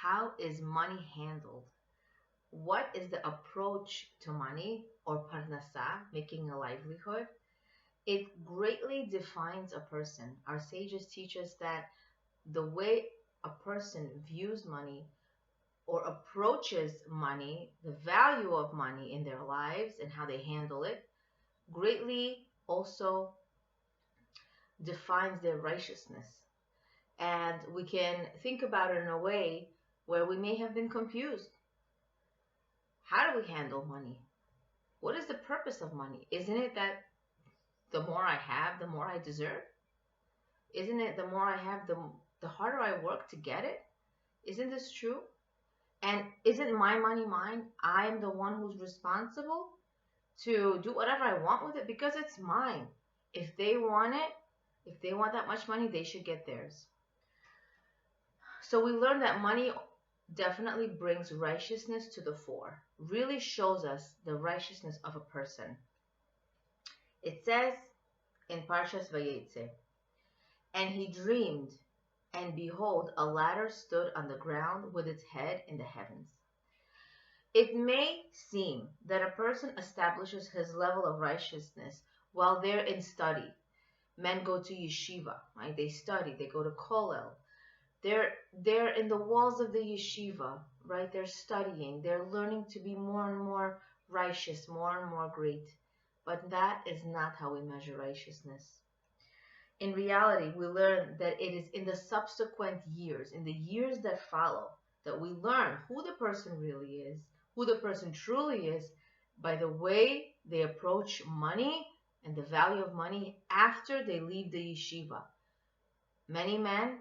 how is money handled? What is the approach to money or parnasa, making a livelihood? It greatly defines a person. Our sages teach us that the way a person views money or approaches money, the value of money in their lives and how they handle it, greatly also defines their righteousness. And we can think about it in a way where we may have been confused. How do we handle money? What is the purpose of money? Isn't it that the more I have, the more I deserve? Isn't it the more I have, the harder I work to get it? Isn't this true? And isn't my money mine? I'm the one who's responsible to do whatever I want with it because it's mine. If they want it, if they want that much money, they should get theirs. So we learned that money definitely brings righteousness to the fore, really shows us the righteousness of a person. It says in Parshas Vayetze, and he dreamed, and behold, a ladder stood on the ground with its head in the heavens. It may seem that a person establishes his level of righteousness while they're in study. Men go to yeshiva, right? They study, they go to kollel. They're in the walls of the yeshiva, right? They're studying, they're learning to be more and more righteous, more and more great. But that is not how we measure righteousness. In reality, we learn that it is in the subsequent years, in the years that follow, that we learn who the person really is, who the person truly is, by the way they approach money and the value of money after they leave the yeshiva. Many men,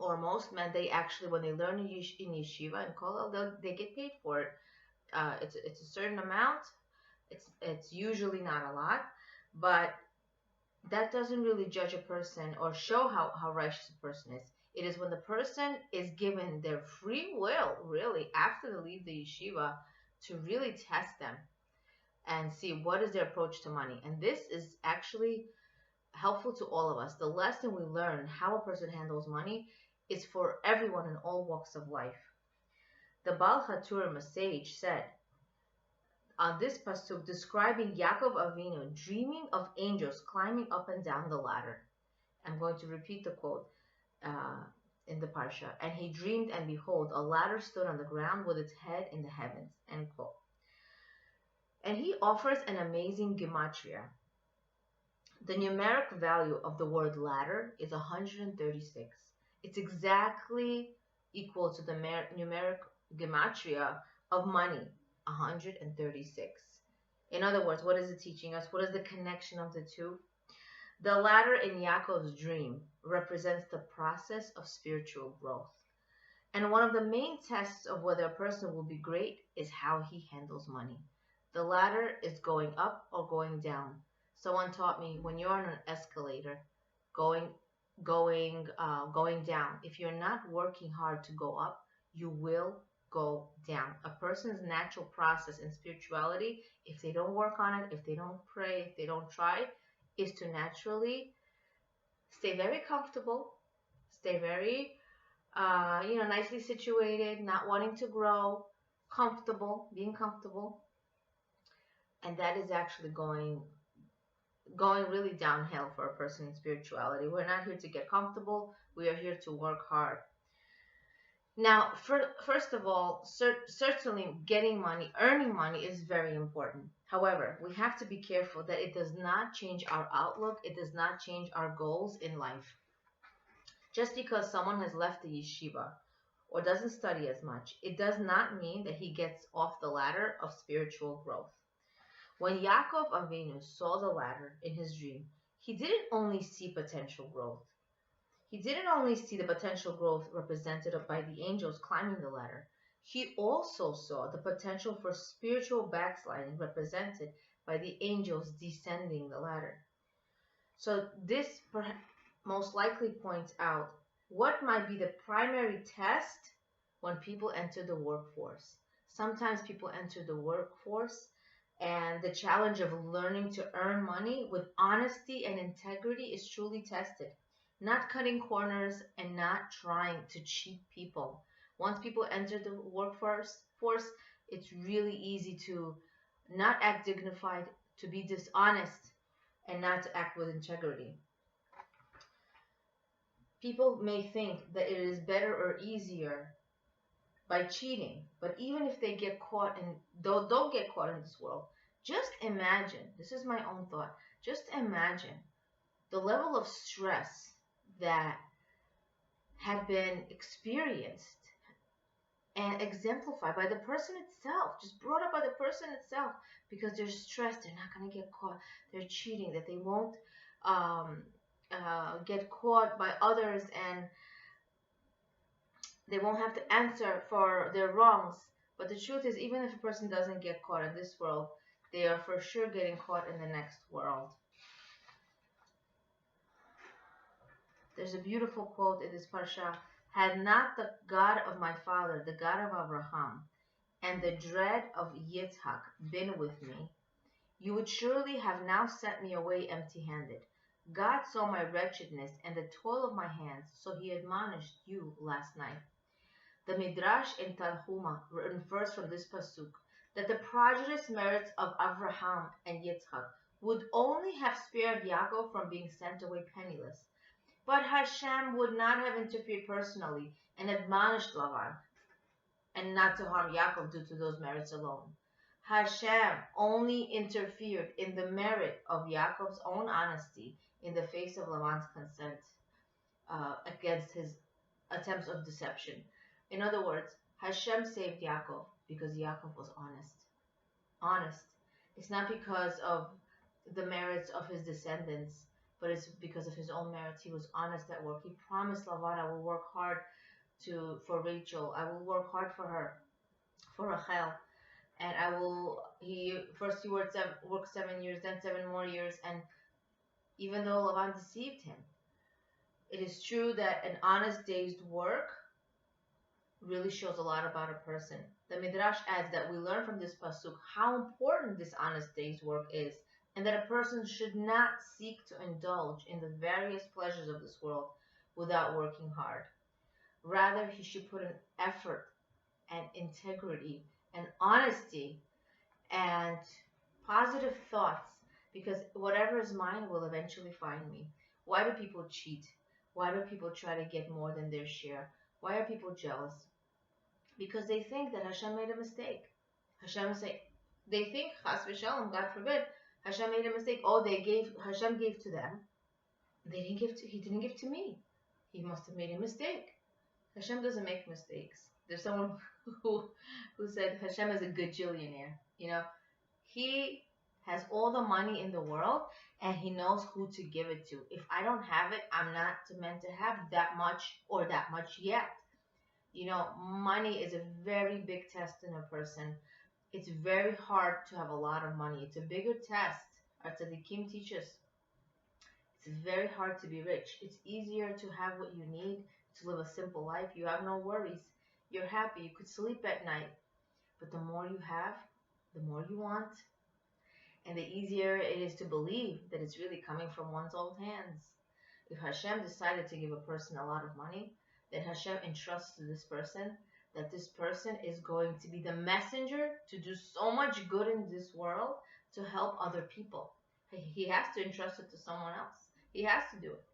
or most men, they actually, when they learn in yeshiva and kollel, they get paid for it. It's a certain amount. It's usually not a lot, but that doesn't really judge a person or show how righteous a person is. It is when the person is given their free will, really, after they leave the yeshiva, to really test them and see what is their approach to money. And this is actually helpful to all of us. The lesson we learn how a person handles money is for everyone in all walks of life. The Baal HaTurim, a sage, said on this pasuk, describing Yaakov Avinu dreaming of angels climbing up and down the ladder. I'm going to repeat the quote in the parsha. And he dreamed, and behold, a ladder stood on the ground with its head in the heavens. End quote. And he offers an amazing gematria. The numeric value of the word ladder is 136. It's exactly equal to the numeric gematria of money, 136. In other words, what is it teaching us? What is the connection of the two? The ladder in Yaakov's dream represents the process of spiritual growth. And one of the main tests of whether a person will be great is how he handles money. The ladder is going up or going down. Someone taught me when you're on an escalator, going down, if you're not working hard to go up, you will go down. A person's natural process in spirituality, if they don't work on it, if they don't pray, if they don't try, is to naturally stay very comfortable, stay very, nicely situated, not wanting to grow, being comfortable. And that is actually going really downhill for a person in spirituality. We're not here to get comfortable. We are here to work hard. Now, first of all, certainly getting money, earning money is very important. However, we have to be careful that it does not change our outlook. It does not change our goals in life. Just because someone has left the yeshiva or doesn't study as much, it does not mean that he gets off the ladder of spiritual growth. When Yaakov Avinu saw the ladder in his dream, he didn't only see potential growth. He didn't only see the potential growth represented by the angels climbing the ladder. He also saw the potential for spiritual backsliding represented by the angels descending the ladder. So this most likely points out what might be the primary test when people enter the workforce. Sometimes people enter the workforce and the challenge of learning to earn money with honesty and integrity is truly tested. Not cutting corners and not trying to cheat people, Once people enter the workforce, it's really easy to not act dignified, to be dishonest, and not to act with integrity. People may think that it is better or easier by cheating, but even if they get caught and don't get caught in this world, just imagine, this is my own thought, just imagine the level of stress that had been experienced and exemplified by the person itself, just brought up by the person itself, because they're stressed, they're not going to get caught, they're cheating, that they won't get caught by others, and they won't have to answer for their wrongs. But the truth is, even if a person doesn't get caught in this world, they are for sure getting caught in the next world. There's a beautiful quote in this parsha: "Had not the God of my father, the God of Abraham, and the dread of Yitzhak been with me, you would surely have now sent me away empty-handed. God saw my wretchedness and the toil of my hands, so he admonished you last night." The Midrash in Tanhuma infers from this pasuk that the prodigious merits of Abraham and Yitzhak would only have spared Yaakov from being sent away penniless. But Hashem would not have interfered personally and admonished Lavan, and not to harm Yaakov due to those merits alone. Hashem only interfered in the merit of Yaakov's own honesty in the face of Lavan's consent against his attempts of deception. In other words, Hashem saved Yaakov because Yaakov was honest. Honest. It's not because of the merits of his descendants, but it's because of his own merits. He was honest at work. He promised Lavan, I will work hard for Rachel. I will work hard for her, for Rachel. And he worked 7 years, then 7 more years. And even though Lavan deceived him, it is true that an honest day's work really shows a lot about a person. The Midrash adds that we learn from this pasuk how important this honest day's work is, and that a person should not seek to indulge in the various pleasures of this world without working hard. Rather, he should put an effort and integrity and honesty and positive thoughts, because whatever is mine will eventually find me. Why do people cheat? Why do people try to get more than their share? Why are people jealous? Because they think that Hashem made a mistake. They think, Chas v'shalom, God forbid, Hashem made a mistake. Oh, Hashem gave to them. He didn't give to me. He must have made a mistake. Hashem doesn't make mistakes. There's someone who said Hashem is a gajillionaire. He has all the money in the world, and he knows who to give it to. If I don't have it, I'm not meant to have that much or that much yet. Money is a very big test in a person. It's very hard to have a lot of money. It's a bigger test. Our tzaddikim teach us. It's very hard to be rich. It's easier to have what you need, to live a simple life. You have no worries. You're happy. You could sleep at night. But the more you have, the more you want. And the easier it is to believe that it's really coming from one's own hands. If Hashem decided to give a person a lot of money, then Hashem entrusts to this person that this person is going to be the messenger to do so much good in this world to help other people. He has to entrust it to someone else. He has to do it.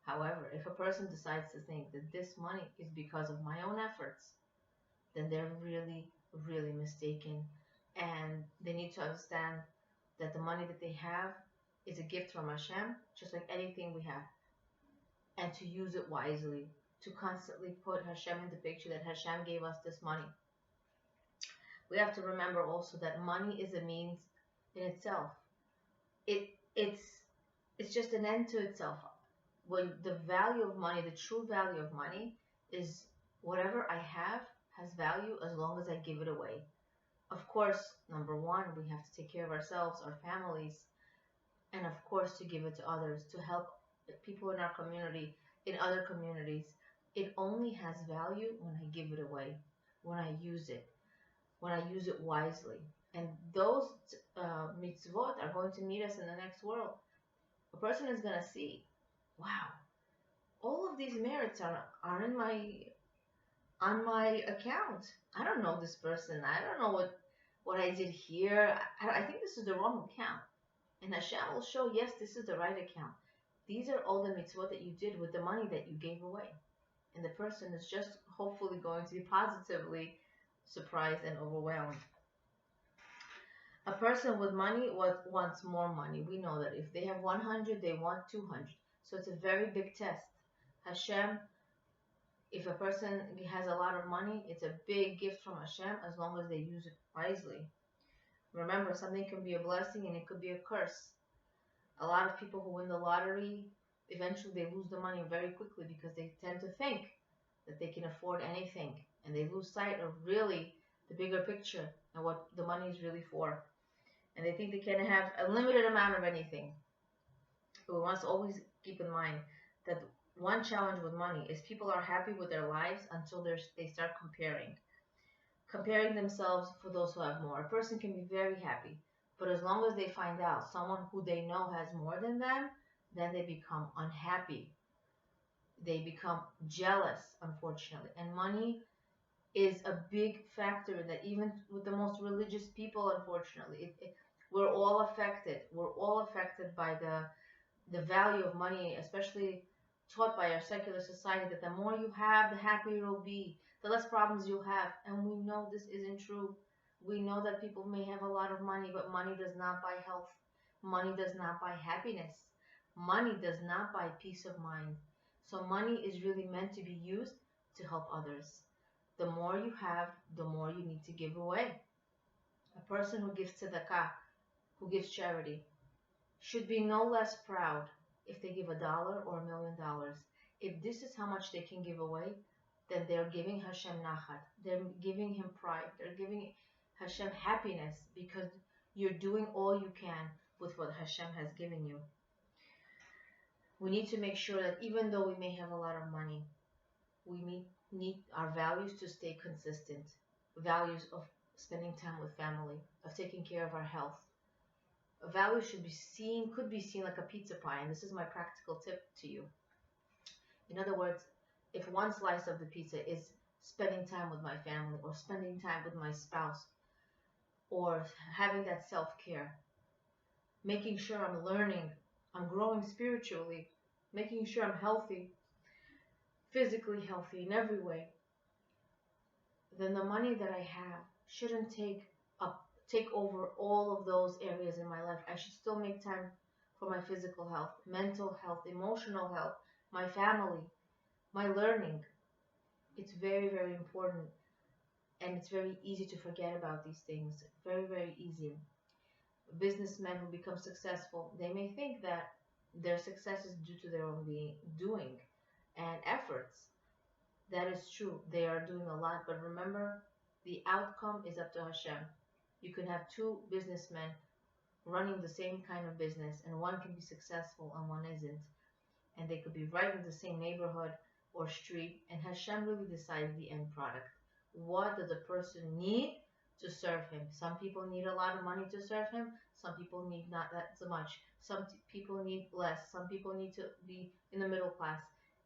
However, if a person decides to think that this money is because of my own efforts, then they're really, really mistaken. And they need to understand that the money that they have is a gift from Hashem, just like anything we have. And to use it wisely, to constantly put Hashem in the picture, that Hashem gave us this money. We have to remember also that money is a means in itself. It's just an end to itself. When the value of money, the true value of money, is whatever I have has value as long as I give it away. Of course, number one, we have to take care of ourselves, our families, and of course to give it to others, to help people in our community, in other communities. It only has value when I give it away, when I use it wisely. And those mitzvot are going to meet us in the next world. A person is going to see, wow, all of these merits are in my on my account. I don't know this person. I don't know what I did here. I think this is the wrong account. And Hashem will show, yes, this is the right account. These are all the mitzvot that you did with the money that you gave away. And the person is just hopefully going to be positively surprised and overwhelmed. A person with money wants more money. We know that if they have 100, they want 200. So it's a very big test. Hashem, if a person has a lot of money, it's a big gift from Hashem as long as they use it wisely. Remember, something can be a blessing and it could be a curse. A lot of people who win the lottery, eventually they lose the money very quickly because they tend to think that they can afford anything. And they lose sight of really the bigger picture and what the money is really for. And they think they can have a limited amount of anything. But we must always keep in mind that one challenge with money is people are happy with their lives until they start comparing themselves for those who have more. A person can be very happy, but as long as they find out someone who they know has more than them, then they become unhappy. They become jealous, unfortunately. And money is a big factor that even with the most religious people, unfortunately, we're all affected. We're all affected by the value of money, especially taught by our secular society, that the more you have, the happier you'll be, the less problems you'll have. And we know this isn't true. We know that people may have a lot of money, but money does not buy health. Money does not buy happiness. Money does not buy peace of mind. So money is really meant to be used to help others. The more you have, the more you need to give away. A person who gives tzedakah, who gives charity, should be no less proud if they give $1 or $1 million. If this is how much they can give away, then they're giving Hashem nachat. They're giving Him pride. They're giving Hashem happiness because you're doing all you can with what Hashem has given you. We need to make sure that even though we may have a lot of money, we need our values to stay consistent. Values of spending time with family, of taking care of our health. A value could be seen like a pizza pie, and this is my practical tip to you. In other words, if one slice of the pizza is spending time with my family, or spending time with my spouse, or having that self-care, making sure I'm learning, I'm growing spiritually, making sure I'm healthy, physically healthy in every way, then the money that I have shouldn't take over all of those areas in my life. I should still make time for my physical health, mental health, emotional health, my family, my learning. It's very, very important. And it's very easy to forget about these things. Very, very easy. Businessmen who become successful, they may think that their success is due to their own doing and efforts. That is true. They are doing a lot. But remember, the outcome is up to Hashem. You can have two businessmen running the same kind of business, and one can be successful and one isn't. And they could be right in the same neighborhood or street, and Hashem really decides the end product. What does a person need to serve Him? Some people need a lot of money to serve Him. Some people need not that so much. Some people need less. Some people need to be in the middle class.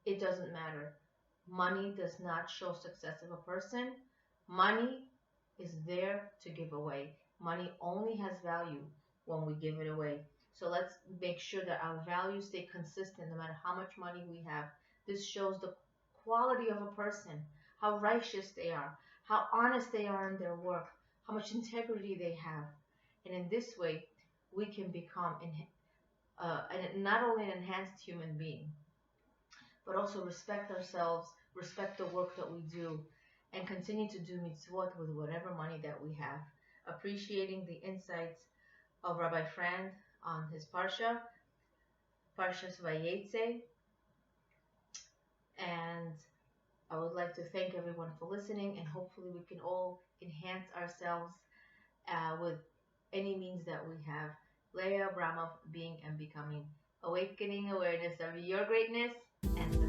It doesn't matter. Money does not show success of a person. Money is there to give away. Money only has value when we give it away. So let's make sure that our values stay consistent no matter how much money we have. This shows the quality of a person, how righteous they are, how honest they are in their work, how much integrity they have. And in this way, we can become not only an enhanced human being, but also respect ourselves, respect the work that we do, and continue to do mitzvot with whatever money that we have. Appreciating the insights of Rabbi Frand on his Parshas Vayetze. And I would like to thank everyone for listening, and hopefully we can all enhance ourselves with any means that we have. Leah Abramov, being and becoming, awakening awareness of your greatness and